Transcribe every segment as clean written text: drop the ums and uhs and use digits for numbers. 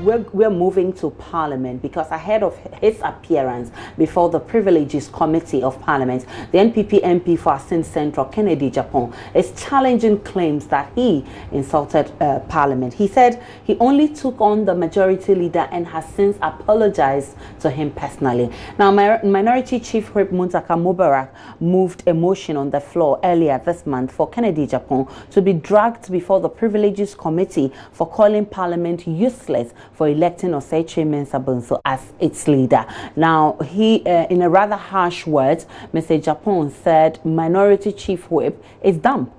we're moving to Parliament because ahead of his appearance before the Privileges Committee of Parliament, the NPP MP for Asin Central, Kennedy Agyapong, is challenging claims that he insulted Parliament. He said he only took on the majority leader and has since apologized to him personally. Now, Minority Chief Whip Muntaka Mubarak moved a motion on the floor earlier this month for Kennedy Agyapong to be dragged before the Privileges Committee for calling Parliament useless for electing Oseche Mensah as its leader. Now, he, in a rather harsh words, Mr. Agyapong said Minority Chief Whip is dumb.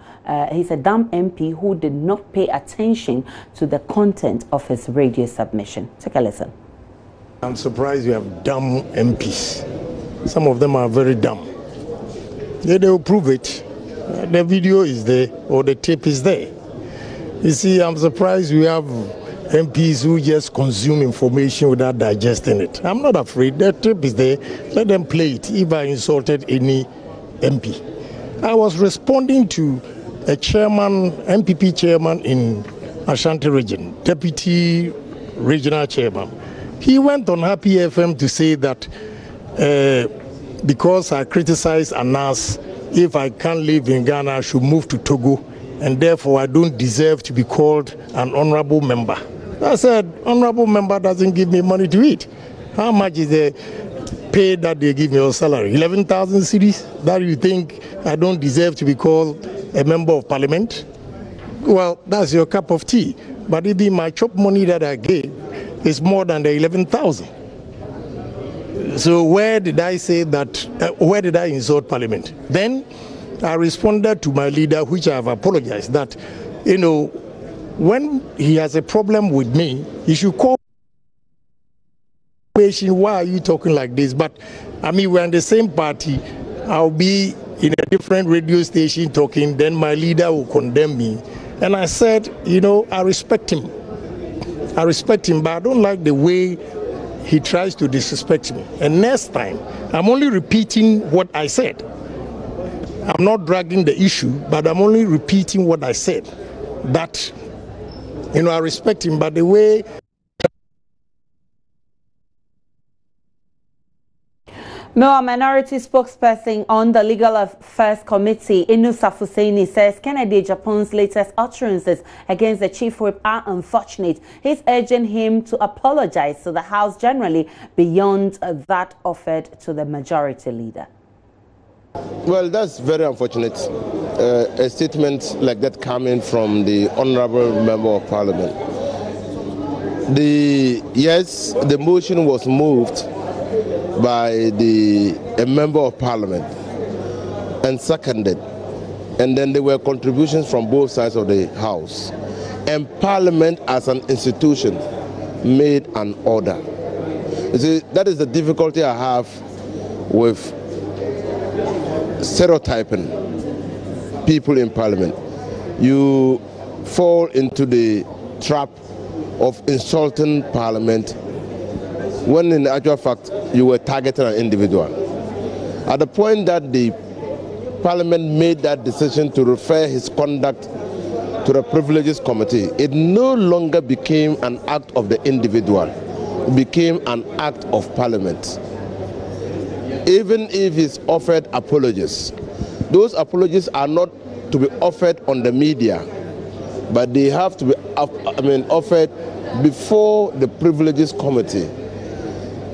He's a dumb MP who did not pay attention to the content of his radio submission. Take a listen. I'm surprised you have dumb MPs. Some of them are very dumb. They will prove it. The video is there or the tape is there. You see, I'm surprised we have MPs who just consume information without digesting it. I'm not afraid. The tape is there. Let them play it if I insulted any MP. I was responding to a chairman, MPP chairman in Ashanti region, deputy regional chairman. He went on Happy FM to say that because I criticize Anas, if I can't live in Ghana, I should move to Togo, and therefore I don't deserve to be called an honorable member. I said, honorable member doesn't give me money to eat. How much is the pay that they give me on salary? 11,000 cedis? That you think I don't deserve to be called a member of parliament? Well, that's your cup of tea. But even my chop money that I gave is more than the 11,000. So where did I say that, where did I insult parliament? Then I responded to my leader, which I have apologized, that, you know, when he has a problem with me, he should call me. Why are you talking like this? But I mean, we're in the same party. I'll be in a different radio station talking, then my leader will condemn me. And I said, you know, I respect him. I respect him, but I don't like the way he tries to disrespect me. And next time, I'm only repeating what I said. I'm not dragging the issue, but I'm only repeating what I said. That, you know, I respect him, but the way... Mewa Minority spokesperson on the Legal Affairs Committee, Inusah Fuseini, says Kennedy Agyapong's latest utterances against the Chief Whip are unfortunate. He's urging him to apologize to the House generally beyond that offered to the majority leader. Well, that's very unfortunate. A statement like that coming from the Honorable Member of Parliament. Yes, the motion was moved by a member of parliament and seconded, and then there were contributions from both sides of the house, and parliament as an institution made an order. You see, that is the difficulty I have with stereotyping people in parliament. You fall into the trap of insulting parliament when in actual fact you were targeting an individual. At the point that the parliament made that decision to refer his conduct to the Privileges Committee, it no longer became an act of the individual, it became an act of parliament. Even if he's offered apologies, those apologies are not to be offered on the media, but they have to be offered before the Privileges Committee.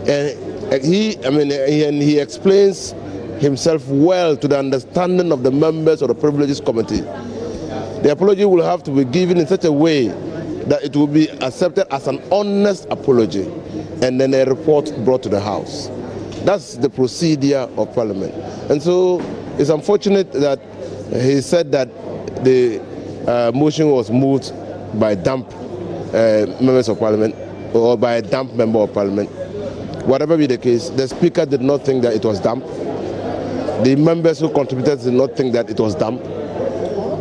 And he explains himself well to the understanding of the members of the Privileges Committee. The apology will have to be given in such a way that it will be accepted as an honest apology, and then a report brought to the House. That's the procedure of Parliament. And so it's unfortunate that he said that the motion was moved by dumb members of Parliament or by a dumb member of Parliament. Whatever be the case, the Speaker did not think that it was dumb. The members who contributed did not think that it was dumb.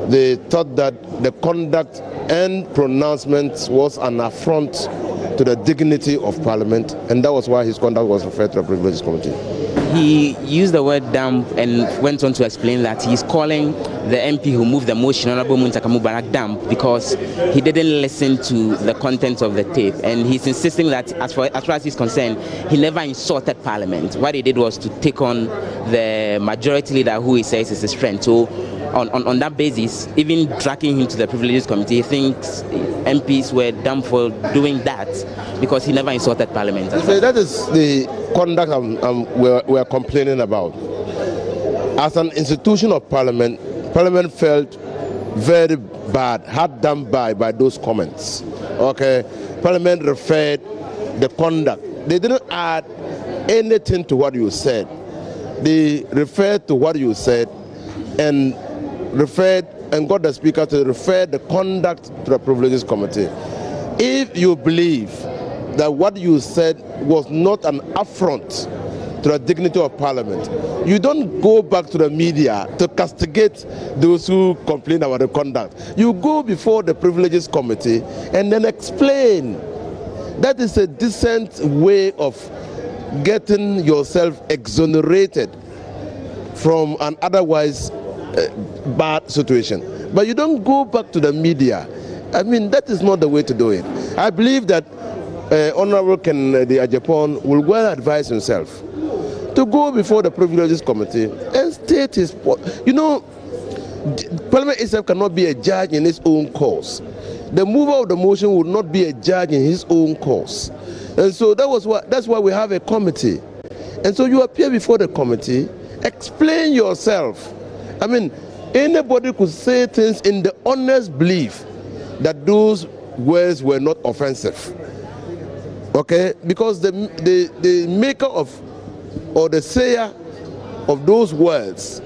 They thought that the conduct and pronouncements was an affront to the dignity of Parliament, and that was why his conduct was referred to the Privileges Committee. He used the word dump and went on to explain that he's calling the MP who moved the motion, Honorable Muntaka Mubarak, dump because he didn't listen to the content of the tape. And he's insisting that as far as he's concerned, he never insulted Parliament. What he did was to take on the majority leader who he says is his friend. So on that basis, even dragging him to the Privileges Committee, he thinks MPs were dumb for doing that because he never insulted Parliament. So that is the conduct we're complaining about. As an institution of Parliament, Parliament felt very bad, hard done by those comments. Okay, Parliament referred the conduct. They didn't add anything to what you said. They referred to what you said and got the Speaker to refer the conduct to the Privileges Committee. If you believe that what you said was not an affront to the dignity of Parliament, you don't go back to the media to castigate those who complain about the conduct. You go before the Privileges Committee and then explain. That is a decent way of getting yourself exonerated from an otherwise bad situation. But you don't go back to the media. I mean, that is not the way to do it. I believe that Honorable Kennedy Ohenes will well advise himself to go before the Privileges Committee and state his point. You know, Parliament itself cannot be a judge in its own cause. The mover of the motion would not be a judge in his own cause. And so that's why we have a committee. And so you appear before the committee, explain yourself. I mean, anybody could say things in the honest belief that those words were not offensive. Okay? Because the maker of, or the sayer of those words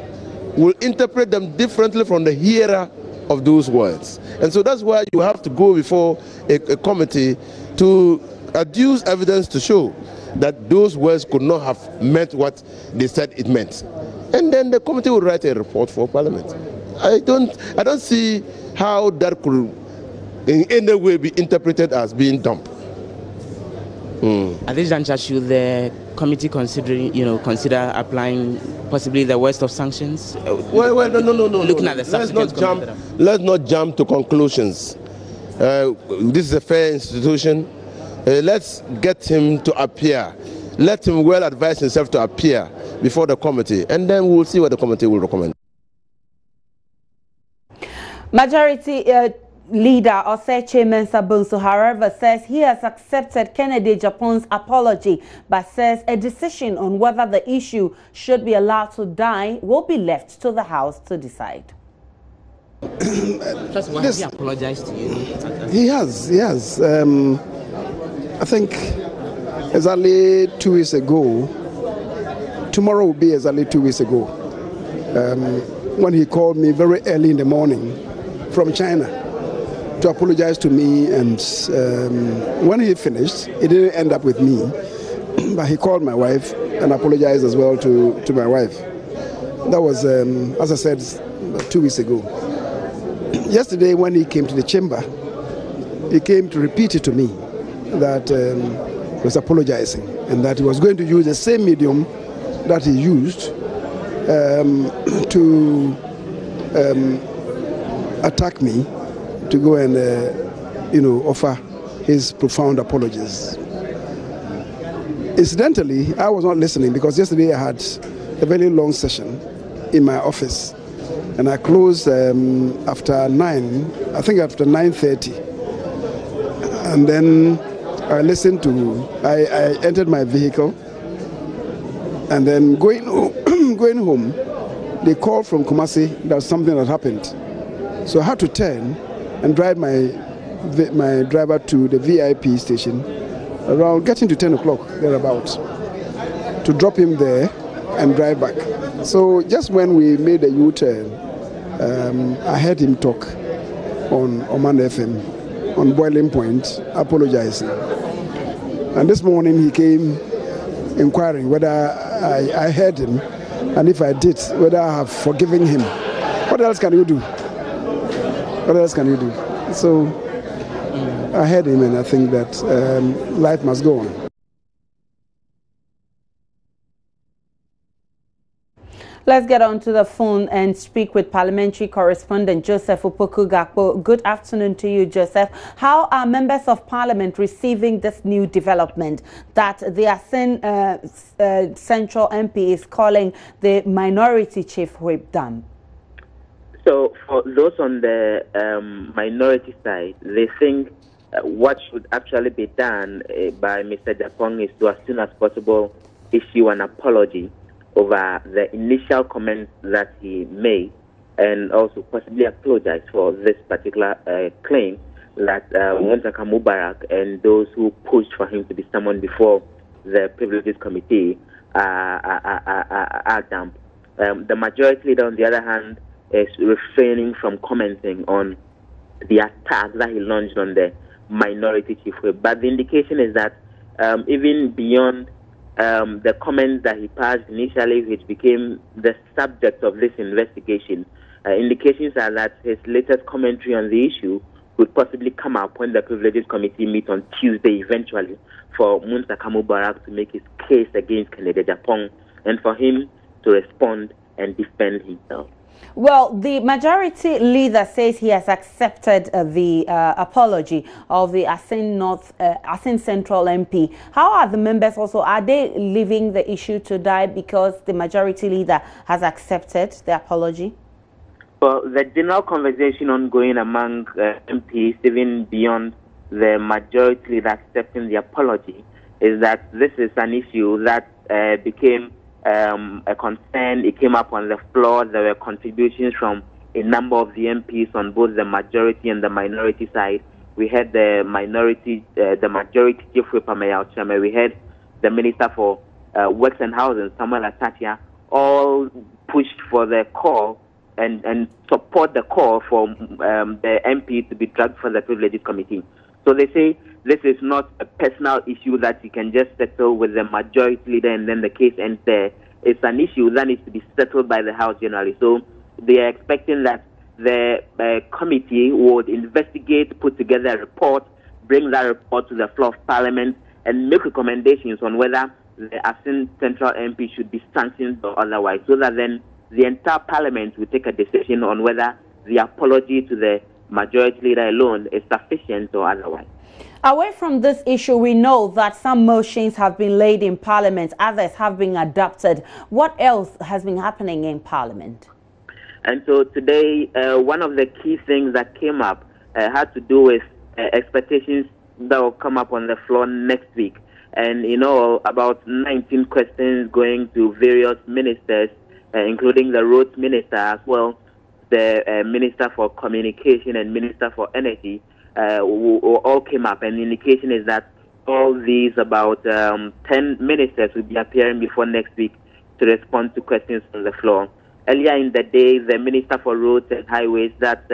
will interpret them differently from the hearer of those words. And so that's why you have to go before a committee to adduce evidence to show that those words could not have meant what they said it meant. And then the committee will write a report for Parliament. I don't see how that could in any way be interpreted as being dumb. At this juncture, should the committee consider applying possibly the worst of sanctions? Well, no. Looking at the subsequent let's not jump to conclusions. This is a fair institution. Let's get him to appear. Let him well advise himself to appear before the committee, and then we'll see what the committee will recommend. Majority Leader Oseche Mensah Bonsu, however, says he has accepted Kennedy Ohenes's apology, but says a decision on whether the issue should be allowed to die will be left to the House to decide. That's why he apologized to you. He has. I think exactly 2 weeks ago, tomorrow will be exactly 2 weeks ago, when he called me very early in the morning from China to apologize to me, and when he finished, it didn't end up with me, but he called my wife and apologized as well to my wife. That was, as I said, 2 weeks ago. Yesterday, when he came to the chamber, he came to repeat it to me that he was apologizing and that he was going to use the same medium that he used to attack me, to go and offer his profound apologies. Incidentally, I was not listening because yesterday I had a very long session in my office, and I closed after 9, I think after 9:30, and then I listened to, I entered my vehicle, and then going home, they called from Kumasi that something had happened. So I had to turn and drive my driver to the VIP station around getting to 10 o'clock, thereabouts, to drop him there and drive back. So just when we made a U-turn, I heard him talk on Oman FM, on Boiling Point, apologizing. And this morning he came inquiring whether I heard him, and if I did, whether I have forgiven him. What else can you do? What else can you do? So I heard him, and I think that life must go on. Let's get on to the phone and speak with parliamentary correspondent Joseph Opoku Gyaku. Good afternoon to you, Joseph. How are members of parliament receiving this new development that the Asin Central MP is calling the minority chief whip dump? So for those on the minority side, they think what should actually be done by Mr. Agyapong is to, as soon as possible, issue an apology over the initial comments that he made, and also possibly apologize for this particular claim that Muntaka Mubarak and those who pushed for him to be summoned before the Privileges Committee are dumped. The majority leader, on the other hand, is refraining from commenting on the attack that he launched on the minority chief whip. But the indication is that even beyond the comments that he passed initially, which became the subject of this investigation, indications are that his latest commentary on the issue could possibly come up when the Privileges Committee meet on Tuesday eventually for Muntaka Mubarak to make his case against Kennedy Ohenes and for him to respond and defend himself. Well, the majority leader says he has accepted the apology of the Asin Central MP. How are the members also? Are they leaving the issue to die because the majority leader has accepted the apology? Well, the general conversation ongoing among MPs, even beyond the majority leader accepting the apology, is that this is an issue that became a concern. It came up on the floor. There were contributions from a number of the MPs on both the majority and the minority side. We had the majority chief whip, we had the Minister for Works and Housing, Samuel Atatia, all pushed for the call and support the call for the MP to be dragged for the Privileges Committee. So they say this is not a personal issue that you can just settle with the majority leader and then the case ends there. It's an issue that needs to be settled by the House generally. So they are expecting that the committee would investigate, put together a report, bring that report to the floor of Parliament, and make recommendations on whether the Asin Central MP should be sanctioned or otherwise, so that then the entire Parliament will take a decision on whether the apology to the majority leader alone is sufficient or otherwise. Away from this issue, we know that some motions have been laid in Parliament, others have been adopted. What else has been happening in Parliament? And so today, one of the key things that came up had to do with expectations that will come up on the floor next week. And, you know, about 19 questions going to various ministers, including the roads minister as well, the Minister for Communication and Minister for Energy, all came up. And the indication is that all these about 10 ministers will be appearing before next week to respond to questions on the floor. Earlier in the day, the Minister for Roads and Highways, that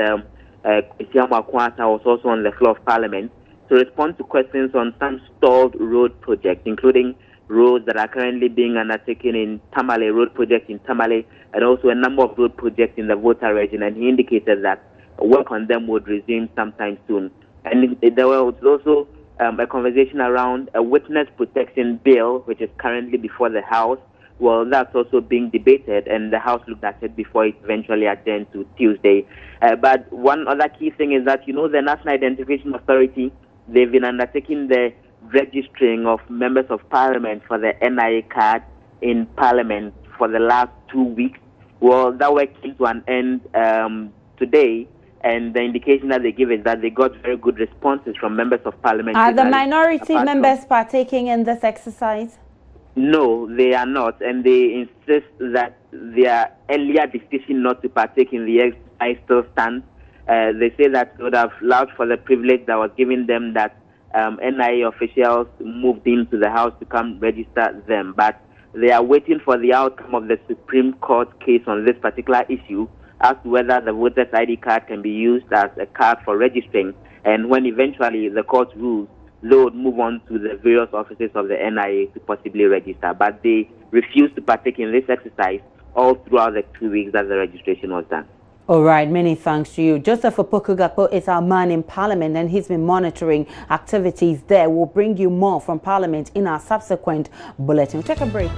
was also on the floor of Parliament to respond to questions on some stalled road projects, including roads that are currently being undertaken in Tamale, road projects in Tamale, and also a number of road projects in the Volta region. And he indicated that work on them would resume sometime soon. And there was also a conversation around a witness protection bill, which is currently before the House. Well, that's also being debated, and the House looked at it before it eventually adjourned to Tuesday. But one other key thing is that, you know, the National Identification Authority, they've been undertaking the registering of members of Parliament for the NIA card in Parliament for the last 2 weeks. Well, that work came to an end today, and the indication that they give is that they got very good responses from members of Parliament. Are the minority members partaking in this exercise? No, they are not, and they insist that their earlier decision not to partake in the exercise still stands. They say that they would have allowed for the privilege that was given them that NIA officials moved into the House to come register them, but they are waiting for the outcome of the Supreme Court case on this particular issue as to whether the voter's ID card can be used as a card for registering, and when eventually the court rules, they would move on to the various offices of the NIA to possibly register. But they refused to partake in this exercise all throughout the 2 weeks that the registration was done. All right, many thanks to you. Joseph Opoku Gyaku is our man in Parliament, and he's been monitoring activities there. We'll bring you more from Parliament in our subsequent bulletin. We'll take a break.